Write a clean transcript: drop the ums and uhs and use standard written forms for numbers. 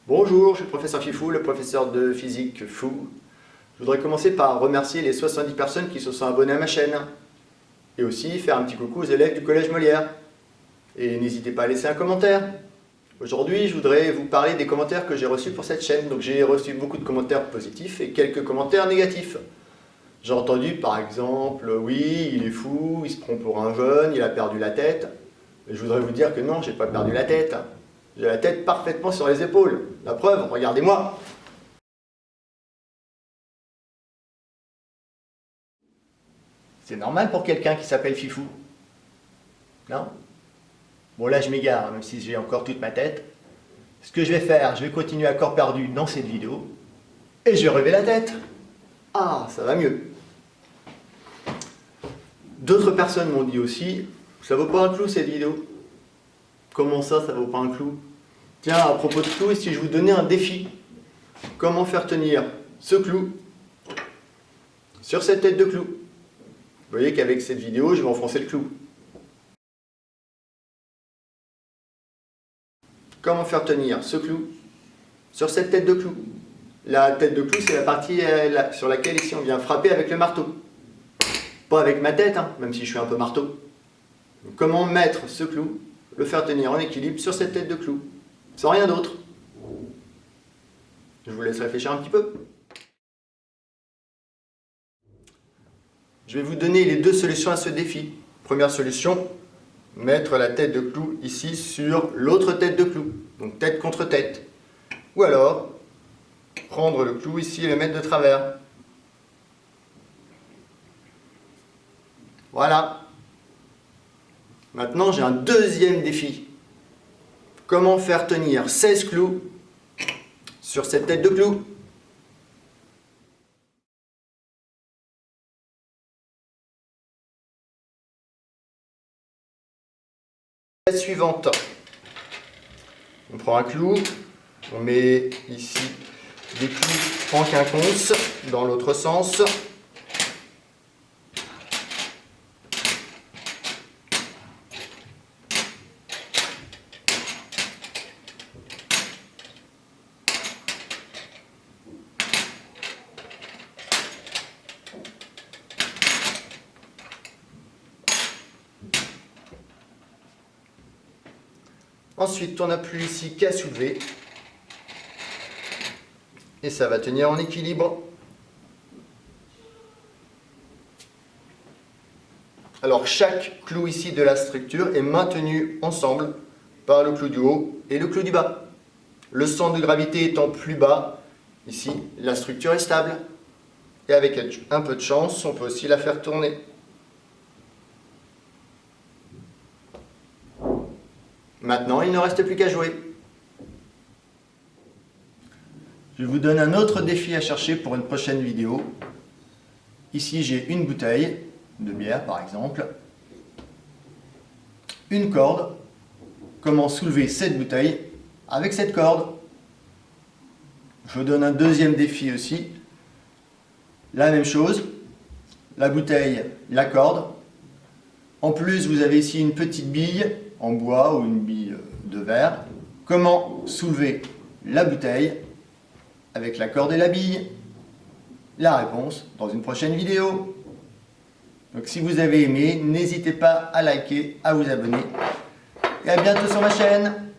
Bonjour, je suis le professeur Fifou, le professeur de physique fou. Je voudrais commencer par remercier les 70 personnes qui se sont abonnées à ma chaîne. Et aussi faire un petit coucou aux élèves du collège Molière. Et n'hésitez pas à laisser un commentaire. Aujourd'hui, je voudrais vous parler des commentaires que j'ai reçus pour cette chaîne. Donc j'ai reçu beaucoup de commentaires positifs et quelques commentaires négatifs. J'ai entendu par exemple, oui, il est fou, il se prend pour un jeune, il a perdu la tête. Et je voudrais vous dire que non, j'ai pas perdu la tête. J'ai la tête parfaitement sur les épaules. La preuve, regardez-moi. C'est normal pour quelqu'un qui s'appelle Fifou. Non? Bon là je m'égare, même si j'ai encore toute ma tête. Ce que je vais faire, je vais continuer à corps perdu dans cette vidéo. Et je vais relever la tête. Ah, ça va mieux. D'autres personnes m'ont dit aussi, ça vaut pas un clou cette vidéo. Comment ça vaut pas un clou? Tiens, à propos de clou, si je vous donnais un défi, comment faire tenir ce clou sur cette tête de clou? Vous voyez qu'avec cette vidéo, je vais enfoncer le clou. Comment faire tenir ce clou sur cette tête de clou? La tête de clou, c'est la partie sur laquelle ici on vient frapper avec le marteau. Pas avec ma tête, hein, même si je suis un peu marteau. Donc, comment mettre ce clou, le faire tenir en équilibre sur cette tête de clou, sans rien d'autre? Je vous laisse réfléchir un petit peu. Je vais vous donner les deux solutions à ce défi. Première solution, mettre la tête de clou ici sur l'autre tête de clou, donc tête contre tête. Ou alors, prendre le clou ici et le mettre de travers. Voilà. Maintenant, j'ai un deuxième défi. Comment faire tenir 16 clous sur cette tête de clou? La suivante. On prend un clou, on met ici des clous en quinconce dans l'autre sens. Ensuite, on appuie ici qu'à soulever et ça va tenir en équilibre. Alors, chaque clou ici de la structure est maintenu ensemble par le clou du haut et le clou du bas. Le centre de gravité étant plus bas, ici, la structure est stable. Et avec un peu de chance, on peut aussi la faire tourner. Maintenant, il ne reste plus qu'à jouer. Je vous donne un autre défi à chercher pour une prochaine vidéo. Ici, j'ai une bouteille de bière, par exemple. Une corde. Comment soulever cette bouteille avec cette corde? Je vous donne un deuxième défi aussi. La même chose. La bouteille, la corde. En plus, vous avez ici une petite bille en bois ou une bille de verre. Comment soulever la bouteille avec la corde et la bille? La réponse dans une prochaine vidéo. Donc si vous avez aimé, n'hésitez pas à liker, à vous abonner. Et à bientôt sur ma chaîne.